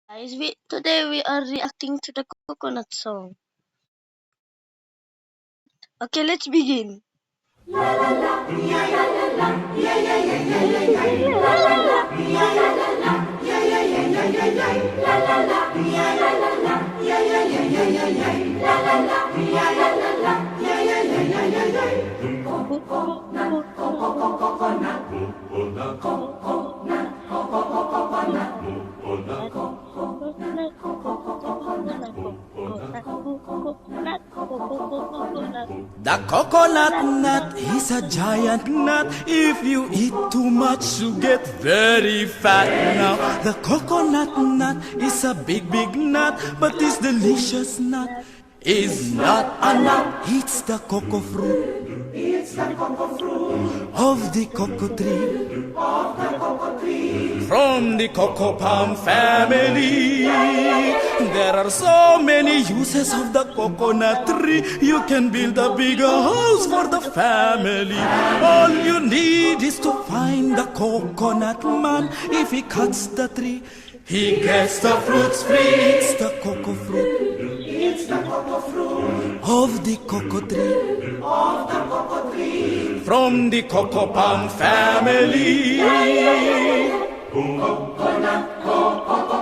Guys, today we are reacting to the coconut song. Okay, let's begin. The coconut nut is a giant nut. If you eat too much, you get very fat. Now, the coconut nut is a big, big nut, but this delicious nut is not a nut. It's the cocoa fruit. It's the cocoa fruit of the cocoa tree. From the cocoa palm family. There are so many uses of the coconut tree. You can build a bigger house for the family. All you need is to find the coconut man. If he cuts the tree, he gets the fruits free. It's the cocoa fruit. It's the cocoa fruit of the cocoa tree. Of the cocoa tree. From the cocoa palm family. Coconut, coconut,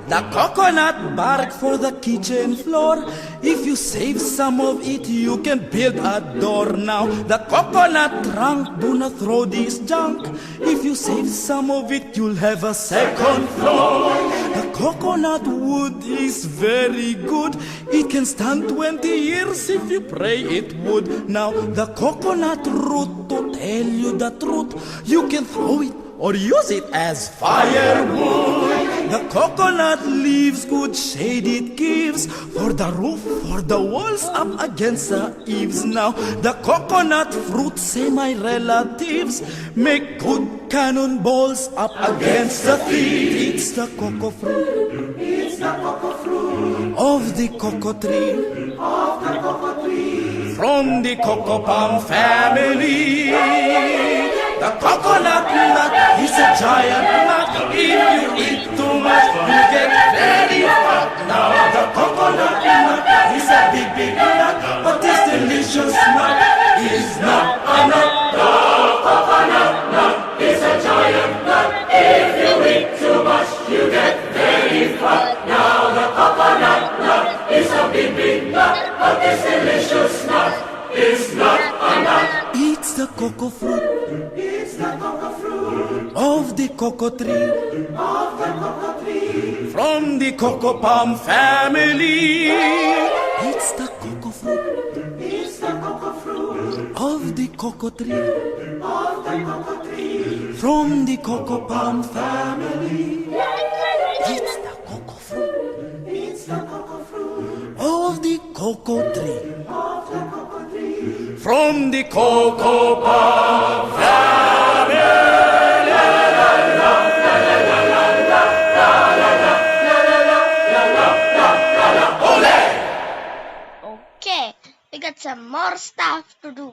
the coconut bark for the kitchen floor. If you save some of it, you can build a door. Now, the coconut trunk, do not throw this junk. If you save some of it, you'll have a second floor. The coconut wood is very good. It can stand 20 years if you pray it would. Now, the coconut root, to tell you the truth, you can throw it or use it as firewood. The coconut leaves good shade it gives for the roof, for the walls, up against the eaves. Now the coconut fruit, say my relatives, make good cannonballs up against the thief. It's the cocoa fruit. It's the cocoa fruit of the cocoa tree. Of the cocoa tree. From the cocoa palm family. The coconut nut is a giant nut. If you eat too much, you get very fat. Now the coconut nut is a big, big nut, but this delicious nut is not a nut. The coconut nut is a giant nut. If you eat too much, you get very fat. Now the coconut nut is a big, big nut, but this delicious nut is not a nut. It's the cocoa fruit. It's the cocoa fruit of the cocoa tree. Of the cocoa tree. From the cocoa palm family. It's the cocoa fruit. It's the cocoa fruit of the cocoa tree. Of the cocoa tree. From the cocoa palm family. It's the cocoa fruit. It's the cocoa fruit of the cocoa tree. Of the cocoa tree. From the cocoa palm family. Okay, we got some more stuff to do.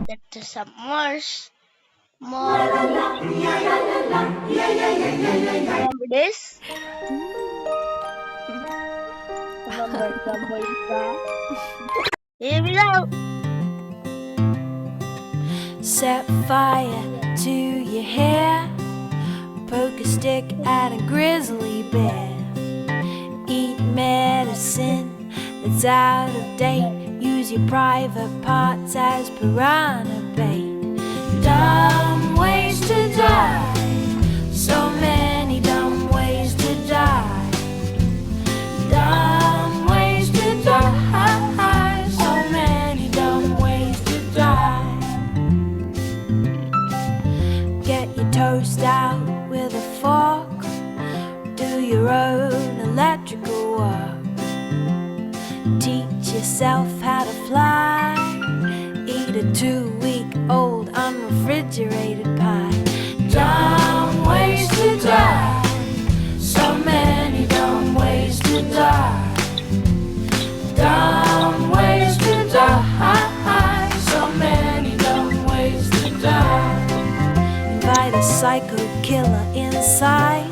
Let's do some more. Remember this? Here we go. Set fire to your hair, poke a stick at a grizzly bear, eat medicine that's out of date, use your private parts as piranha bait. Dumb ways to die, so many dumb ways to die. Dumb ways to die, so many dumb ways to die. Get your toast out with a fork, do your own electrical work. Teach yourself how to fly, eat a 2-week-old unrefrigerated pie. Dumb ways to die, so many dumb ways to die. Dumb ways to die, so many dumb psycho killer inside.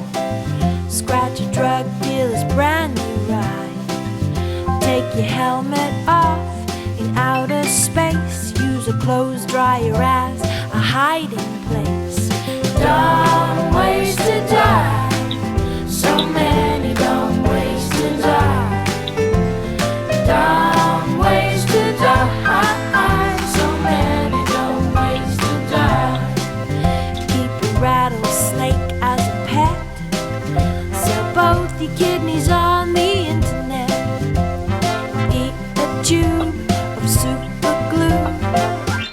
Scratch a drug dealer's brand new ride. Take your helmet off in outer space. Use a clothes dryer as a hiding place. Dumb ways to die. So many dumb ways to die. Dumb ways to die. So many dumb ways to die. Keep a rattlesnake as a pet. Sell both your kidneys on the internet. Eat a tube of super glue.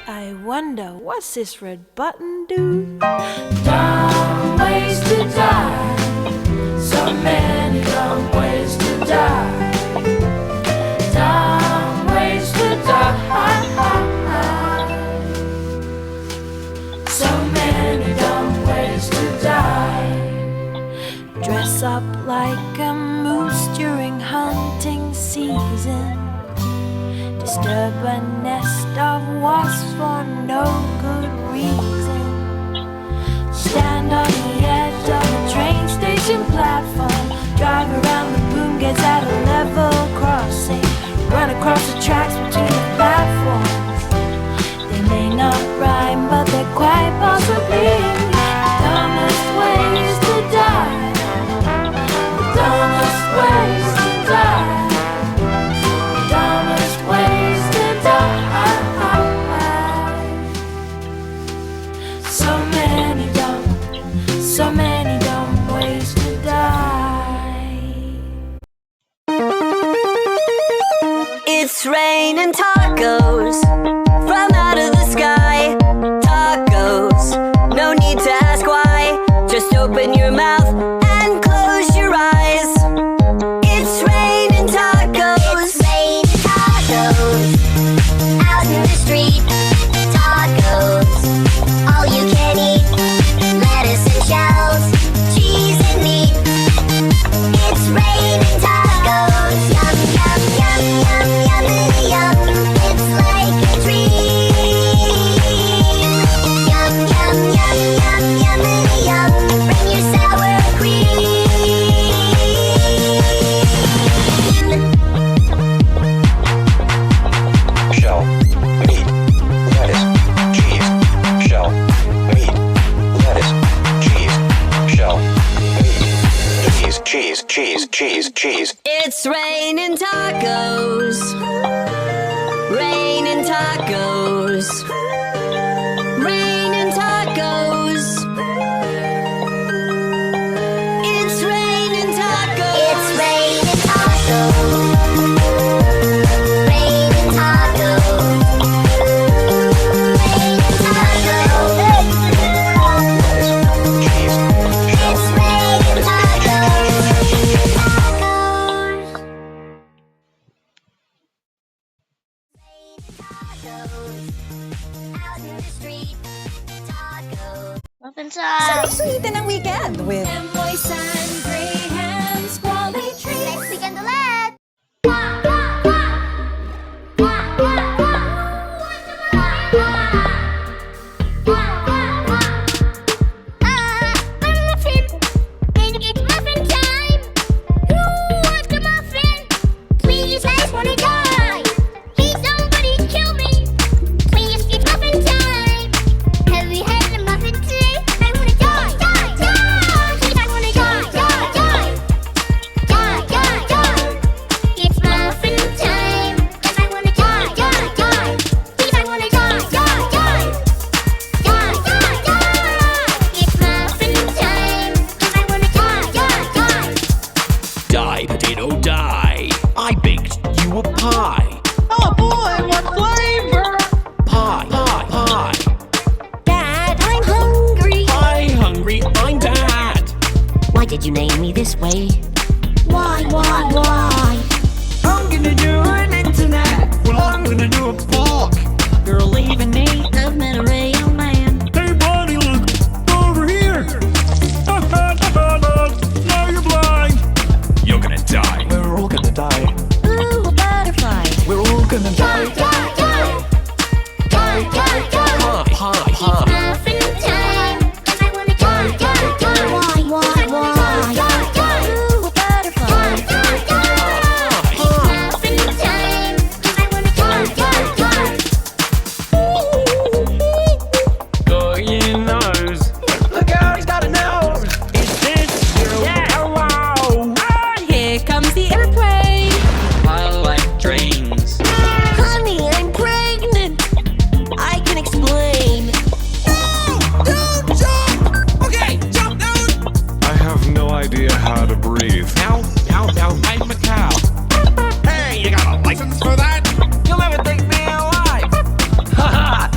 I wonder, what's this red button do? Dumb ways to die. So many dumb ways to die. Dumb ways to die. So many dumb ways to die. Dress up like a moose during hunting season. Disturb a nest of wasps for no good reason. Stand on the edge of a train station platform. Drive around the boom gates at a level crossing. Run across the tracks between the platforms. They may not rhyme, but they're quite possibly dumbest ways to die. The dumbest ways to die. Dumbest ways to die. So many dumb ways to die. It's raining tacos from out of the sky. Tacos, no need to ask why. Just open your mouth and close your eyes. It's raining tacos. It's raining tacos out in the street. Tacos, all you can eat. Lettuce and shells, cheese and meat. It's raining tacos. Yum, yum, yum, yum, yum, yum. It's like a dream. Yum, yum, yum, yum, yum, yum. Bring your sour cream. Shell, meat, lettuce, cheese. Shell, meat, lettuce, cheese. Shell, meat, cheese. It's raining tacos. Raining tacos. Raining tacos. It's raining tacos. It's raining tacos. Raining tacos. Raining tacos. Cheese. It's raining tacos. Out in the street. Tacos. Muffin time. Sulitin ang weekend with Moist and Graham's Quality Treats. Next weekend ulit. Muffin. Can you get muffin time? Who wants a muffin? Please, I just wanna die. Please, somebody kill me. Please, it's muffin time. Have you had a muffin today? I wanna die, die, die. Please, I wanna die, die,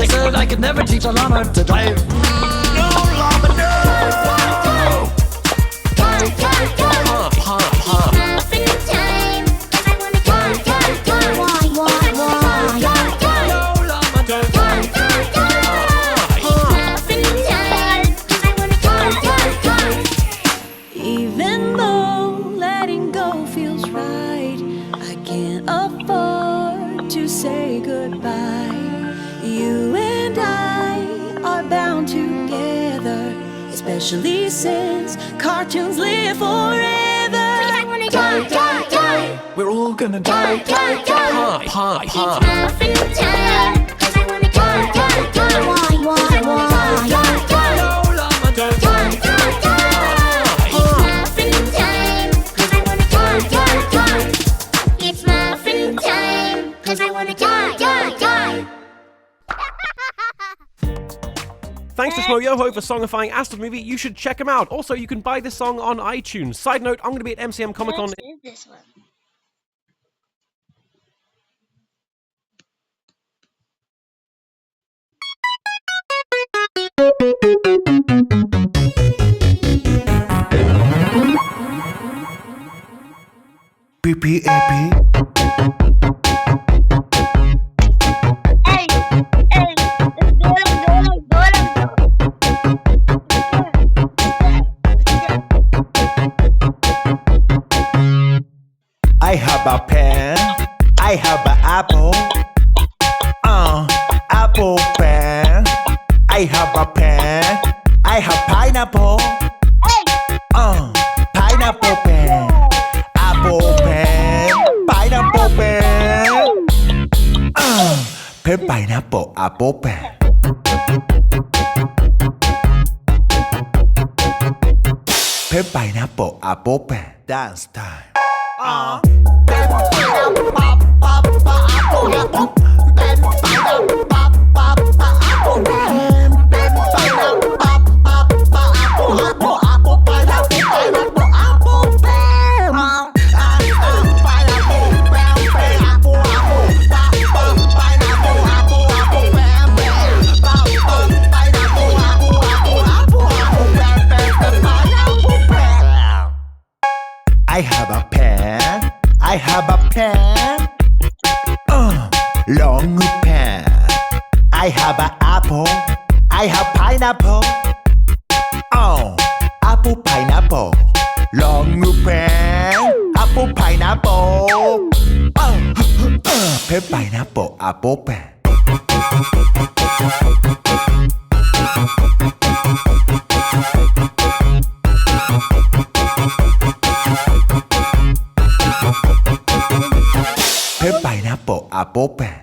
They said I could never teach a llama to drive. No llama, no! Even though letting go feels right, I can't afford to say goodbye. You and I are bound together, especially since cartoons live forever. Die, die, die. We're all gonna die. Die, die. Ha, It's ha. muffin time. 'Cause I wanna die, die, die. Why, die, die, die. No llama, Die, die, die. It's muffin time. 'Cause I wanna die, die, die. It's muffin time. 'Cause I wanna die, die, die. Thanks to Shmoyoho for songifying Astrid movie. You should check him out. Also, you can buy this song on iTunes. Side note, I'm going to be at MCM Comic Con. What is this one? PPAP. Hey, hey, go lang, go lang. I have a pen. I have an apple. Apple pen. I have a pen. I have pineapple. Pineapple pen. Apple pen. Pineapple pen. Pen pineapple apple pen. Pen pineapple apple pen. Dance time. I have a pen. I have a pen. Long pen. I have an apple. I have pineapple. Apple pineapple. Long pen. Apple pineapple. Pen pineapple apple pen. Pen pineapple apple pen.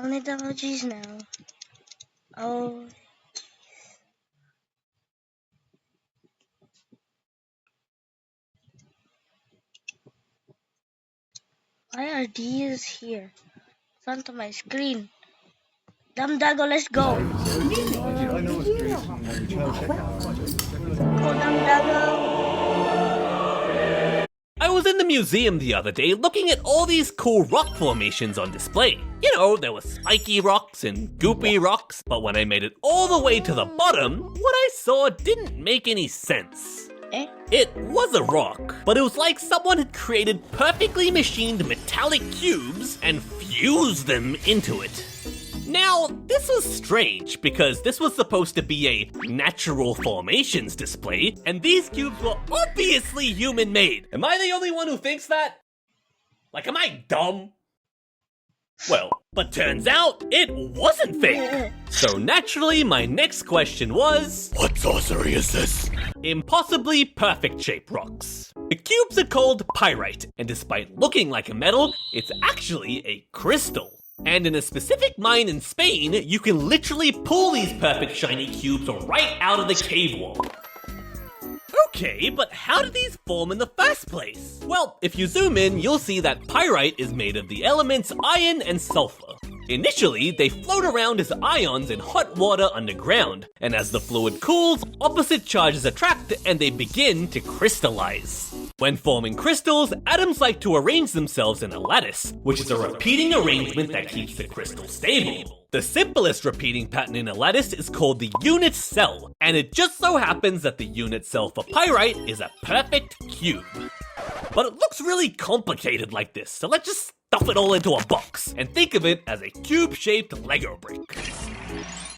Only double G's now. Oh. Why are these here? In front of my screen. Damdago, let's go. Go, Damdago. I was in the museum the other day looking at all these cool rock formations on display. You know, there were spiky rocks and goopy rocks, but when I made it all the way to the bottom, what I saw didn't make any sense. It was a rock, but it was like someone had created perfectly machined metallic cubes and fused them into it. Now, this was strange because this was supposed to be a natural formations display, and these cubes were obviously human-made. Am I the only one who thinks that? Like, am I dumb? Well, but turns out it wasn't fake. So naturally, my next question was, what sorcery is this? Impossibly perfect shaped rocks. The cubes are called pyrite, and despite looking like a metal, it's actually a crystal. And in a specific mine in Spain, you can literally pull these perfect shiny cubes right out of the cave wall. Okay, but how did these form in the first place? Well, if you zoom in, you'll see that pyrite is made of the elements iron and sulfur. Initially, they float around as ions in hot water underground, and as the fluid cools, opposite charges attract and they begin to crystallize. When forming crystals, atoms like to arrange themselves in a lattice, which is a repeating arrangement that keeps the crystal stable. The simplest repeating pattern in a lattice is called the unit cell, and it just so happens that the unit cell for pyrite is a perfect cube. But it looks really complicated like this, so let's just stuff it all into a box and think of it as a cube-shaped Lego brick.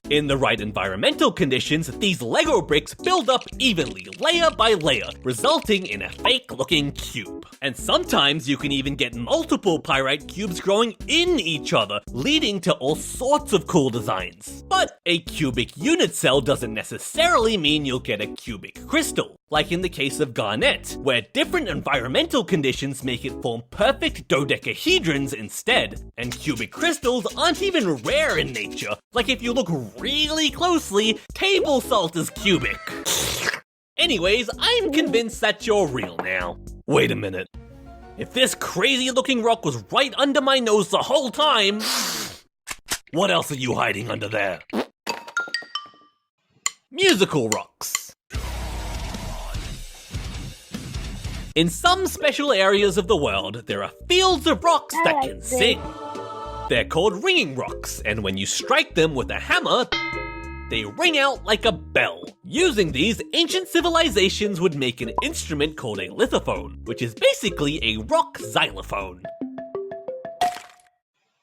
In the right environmental conditions, these Lego bricks build up evenly, layer by layer, resulting in a fake-looking cube. And sometimes you can even get multiple pyrite cubes growing in each other, leading to all sorts of cool designs. But a cubic unit cell doesn't necessarily mean you'll get a cubic crystal, like in the case of garnet, where different environmental conditions make it form perfect dodecahedrons instead. And cubic crystals aren't even rare in nature, like if you look really closely, table salt is cubic. Anyways, I'm convinced that you're real now. Wait a minute. If this crazy looking rock was right under my nose the whole time, what else are you hiding under there? Musical rocks. In some special areas of the world, there are fields of rocks that can sing. They're called ringing rocks, and when you strike them with a hammer, they ring out like a bell. Using these, ancient civilizations would make an instrument called a lithophone, which is basically a rock xylophone.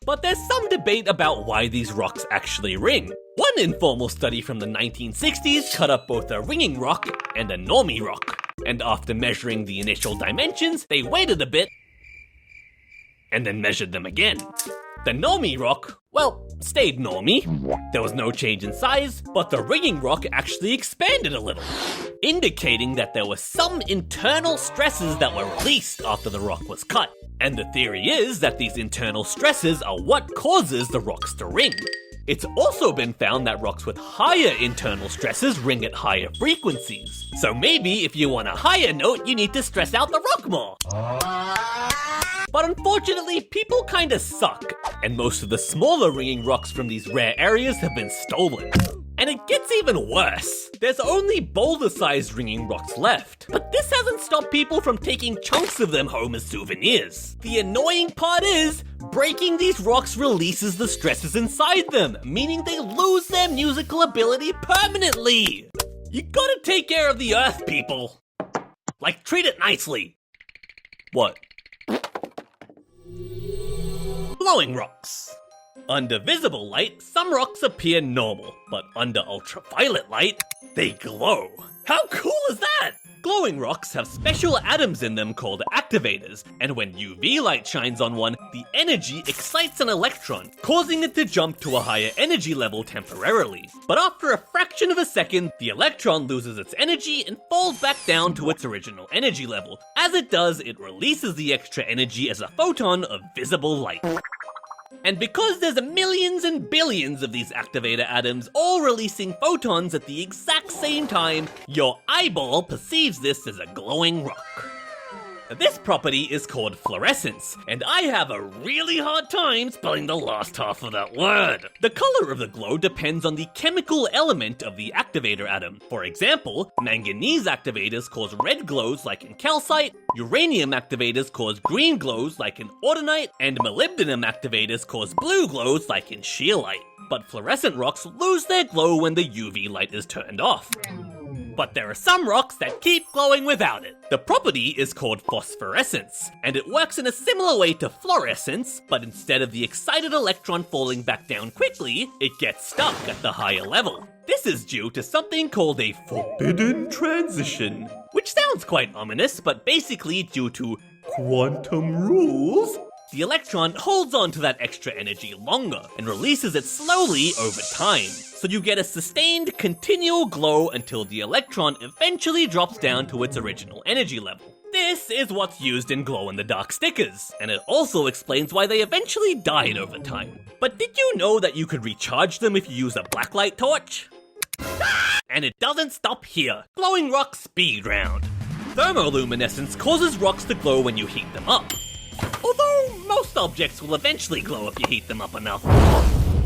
But there's some debate about why these rocks actually ring. One informal study from the 1960s cut up both a ringing rock and a normie rock. And after measuring the initial dimensions, they waited a bit and then measured them again. The normie rock, well, stayed normie. There was no change in size, but the ringing rock actually expanded a little, indicating that there were some internal stresses that were released after the rock was cut. And the theory is that these internal stresses are what causes the rocks to ring. It's also been found that rocks with higher internal stresses ring at higher frequencies. So maybe if you want a higher note, you need to stress out the rock more. But unfortunately, people kinda suck, and most of the smaller ringing rocks from these rare areas have been stolen. And it gets even worse. There's only boulder-sized ringing rocks left. But this hasn't stopped people from taking chunks of them home as souvenirs. The annoying part is, breaking these rocks releases the stresses inside them, meaning they lose their musical ability permanently. You gotta take care of the earth, people. Like, treat it nicely. What? Glowing rocks. Under visible light, some rocks appear normal, but under ultraviolet light, they glow. How cool is that? Glowing rocks have special atoms in them called activators, and when UV light shines on one, the energy excites an electron, causing it to jump to a higher energy level temporarily. But after a fraction of a second, the electron loses its energy and falls back down to its original energy level. As it does, it releases the extra energy as a photon of visible light. And because there's millions and billions of these activator atoms all releasing photons at the exact same time, your eyeball perceives this as a glowing rock. This property is called fluorescence, and I have a really hard time spelling the last half of that word. The color of the glow depends on the chemical element of the activator atom. For example, manganese activators cause red glows like in calcite, uranium activators cause green glows like in autunite, and molybdenum activators cause blue glows like in scheelite. But fluorescent rocks lose their glow when the UV light is turned off. But there are some rocks that keep glowing without it. The property is called phosphorescence, and it works in a similar way to fluorescence, but instead of the excited electron falling back down quickly, it gets stuck at the higher level. This is due to something called a forbidden transition, which sounds quite ominous, but basically due to quantum rules, the electron holds on to that extra energy longer and releases it slowly over time. So you get a sustained, continual glow until the electron eventually drops down to its original energy level. This is what's used in glow-in-the-dark stickers, and it also explains why they eventually died over time. But did you know that you could recharge them if you use a blacklight torch? And it doesn't stop here. Glowing rock speed round. Thermoluminescence causes rocks to glow when you heat them up. Although most objects will eventually glow if you heat them up enough.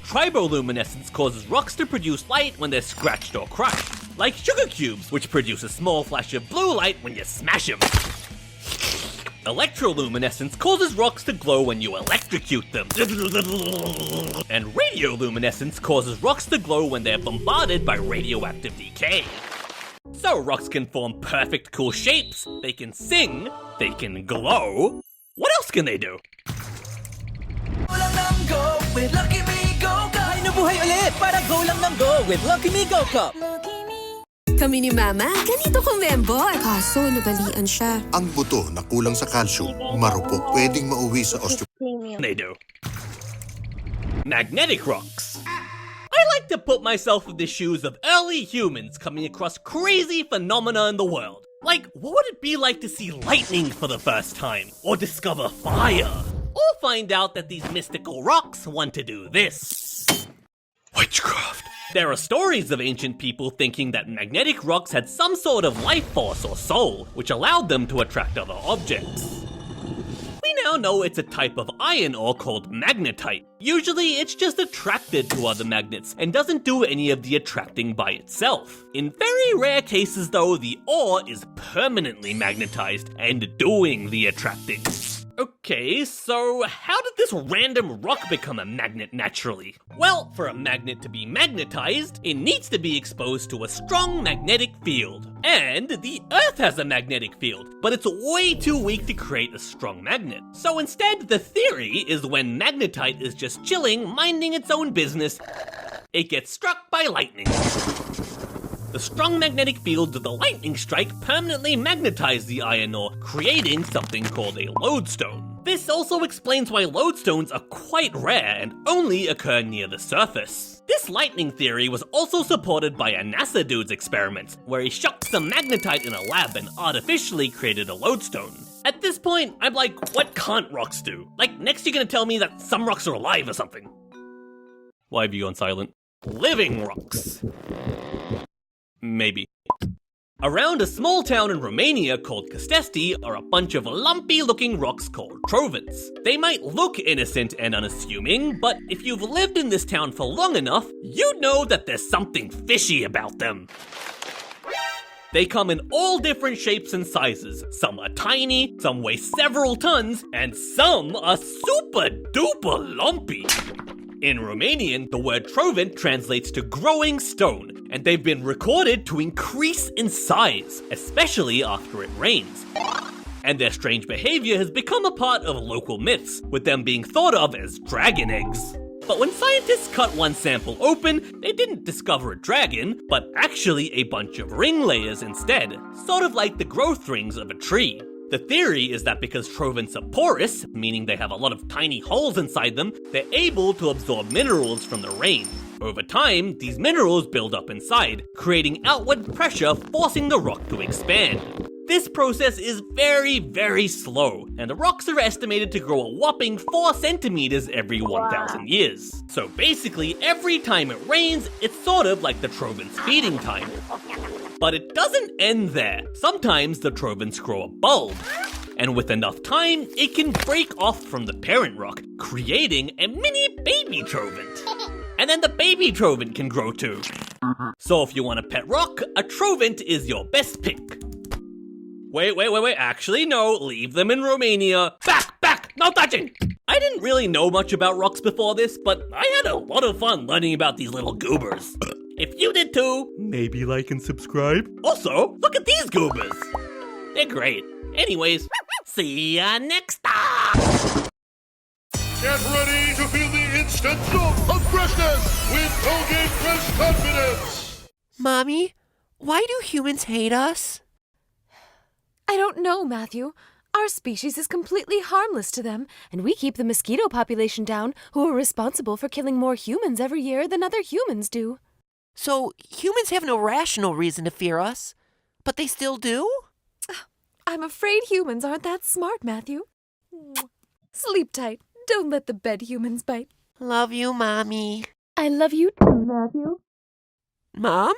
Triboluminescence causes rocks to produce light when they're scratched or crushed, like sugar cubes, which produce a small flash of blue light when you smash them. Electroluminescence causes rocks to glow when you electrocute them. And radioluminescence causes rocks to glow when they're bombarded by radioactive decay. So rocks can form perfect cool shapes, they can sing, they can glow. What else can they do? Ay, nabuhay ulit para go lang ng go with Lucky Me Go Cup. Kami ni Mama, ganito kong member. Kaso, nagalian siya. Ang buto na kulang sa calcium, marupok, pwedeng mauwi sa They do. Magnetic rocks. I like to put myself in the shoes of early humans coming across crazy phenomena in the world. Like, what would it be like to see lightning for the first time? Or discover fire? Or find out that these mystical rocks want to do this? Witchcraft. There are stories of ancient people thinking that magnetic rocks had some sort of life force or soul, which allowed them to attract other objects. We now know it's a type of iron ore called magnetite. Usually, it's just attracted to other magnets and doesn't do any of the attracting by itself. In very rare cases, though, the ore is permanently magnetized and doing the attracting. Okay, so how did this random rock become a magnet naturally? Well, for a magnet to be magnetized, it needs to be exposed to a strong magnetic field. And the Earth has a magnetic field, but it's way too weak to create a strong magnet. So instead, the theory is when magnetite is just chilling, minding its own business, it gets struck by lightning. The strong magnetic fields of the lightning strike permanently magnetize the iron ore, creating something called a lodestone. This also explains why lodestones are quite rare and only occur near the surface. This lightning theory was also supported by a NASA dude's experiments, where he shocked some magnetite in a lab and artificially created a lodestone. At this point, I'm like, what can't rocks do? Like, next you're gonna tell me that some rocks are alive or something. Why have you gone silent? Living rocks. Maybe. Around a small town in Romania called Castesti are a bunch of lumpy-looking rocks called trovents. They might look innocent and unassuming, but if you've lived in this town for long enough, you'd know that there's something fishy about them. They come in all different shapes and sizes. Some are tiny, some weigh several tons, and some are super duper lumpy. In Romanian, the word trovent translates to growing stone, and they've been recorded to increase in size, especially after it rains. And their strange behavior has become a part of local myths, with them being thought of as dragon eggs. But when scientists cut one sample open, they didn't discover a dragon, but actually a bunch of ring layers instead, sort of like the growth rings of a tree. The theory is that because trovents are porous, meaning they have a lot of tiny holes inside them, they're able to absorb minerals from the rain. Over time, these minerals build up inside, creating outward pressure forcing the rock to expand. This process is very, very slow, and the rocks are estimated to grow a whopping 4 centimeters every 1,000 years. So basically, every time it rains, it's sort of like the trovent's feeding time. But it doesn't end there. Sometimes the trovents grow a bulb, and with enough time, it can break off from the parent rock, creating a mini baby trovent. And then the baby trovent can grow too. So if you want a pet rock, a trovent is your best pick. Wait, actually no, leave them in Romania. Back, no touching! I didn't really know much about rocks before this, but I had a lot of fun learning about these little goobers. If you did too, maybe like and subscribe. Also, look at these goobers. They're great. Anyways, see ya next time! Get ready to feel the instant jolt of freshness with Colgate Fresh Confidence! Mommy, why do humans hate us? I don't know, Matthew. Our species is completely harmless to them, and we keep the mosquito population down, who are responsible for killing more humans every year than other humans do. So humans have no rational reason to fear us, but they still do? I'm afraid humans aren't that smart, Matthew. Sleep tight. Don't let the bed humans bite. Love you, Mommy. I love you too, Matthew. Mom?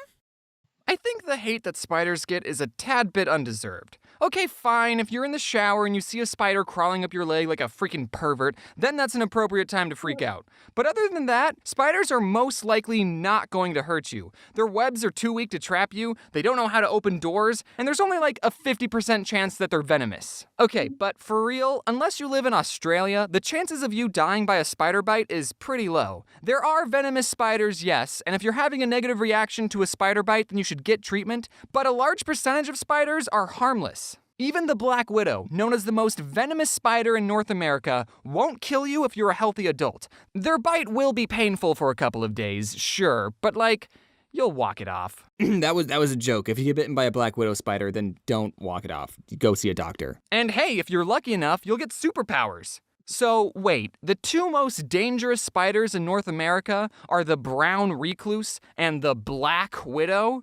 I think the hate that spiders get is a tad bit undeserved. Okay, fine, if you're in the shower and you see a spider crawling up your leg like a freaking pervert, then that's an appropriate time to freak out. But other than that, spiders are most likely not going to hurt you. Their webs are too weak to trap you, they don't know how to open doors, and there's only like a 50% chance that they're venomous. Okay, but for real, unless you live in Australia, the chances of you dying by a spider bite is pretty low. There are venomous spiders, yes, and if you're having a negative reaction to a spider bite, then you should get treatment, but a large percentage of spiders are harmless. Even the black widow, known as the most venomous spider in North America, won't kill you if you're a healthy adult. Their bite will be painful for a couple of days, sure, but like, you'll walk it off. that was a joke. If you get bitten by a black widow spider, then don't walk it off. Go see a doctor. And hey, if you're lucky enough, you'll get superpowers. So wait, the two most dangerous spiders in North America are the brown recluse and the black widow?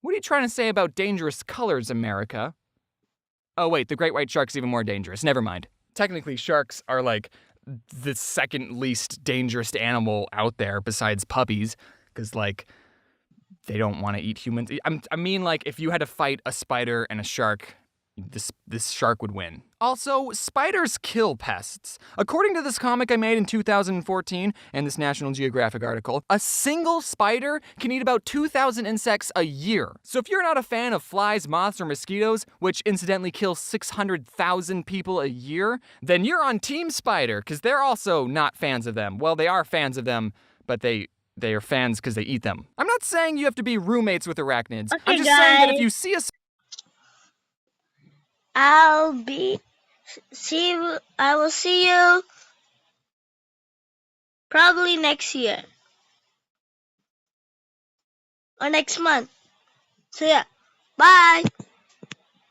What are you trying to say about dangerous colors, America? Oh wait, the great white shark's even more dangerous. Never mind. Technically, sharks are like the second least dangerous animal out there besides puppies, because like they don't want to eat humans. I mean, like if you had to fight a spider and a shark, this shark would win. Also, spiders kill pests. According to this comic I made in 2014 and this National Geographic article, a single spider can eat about 2,000 insects a year. So if you're not a fan of flies, moths, or mosquitoes, which incidentally kill 600,000 people a year, then you're on Team Spider, because they're also not fans of them. Well, they are fans of them, but they are fans because they eat them. I'm not saying you have to be roommates with arachnids. Okay, I'm just saying that if you see a I will see you probably next year or next month. So yeah, bye.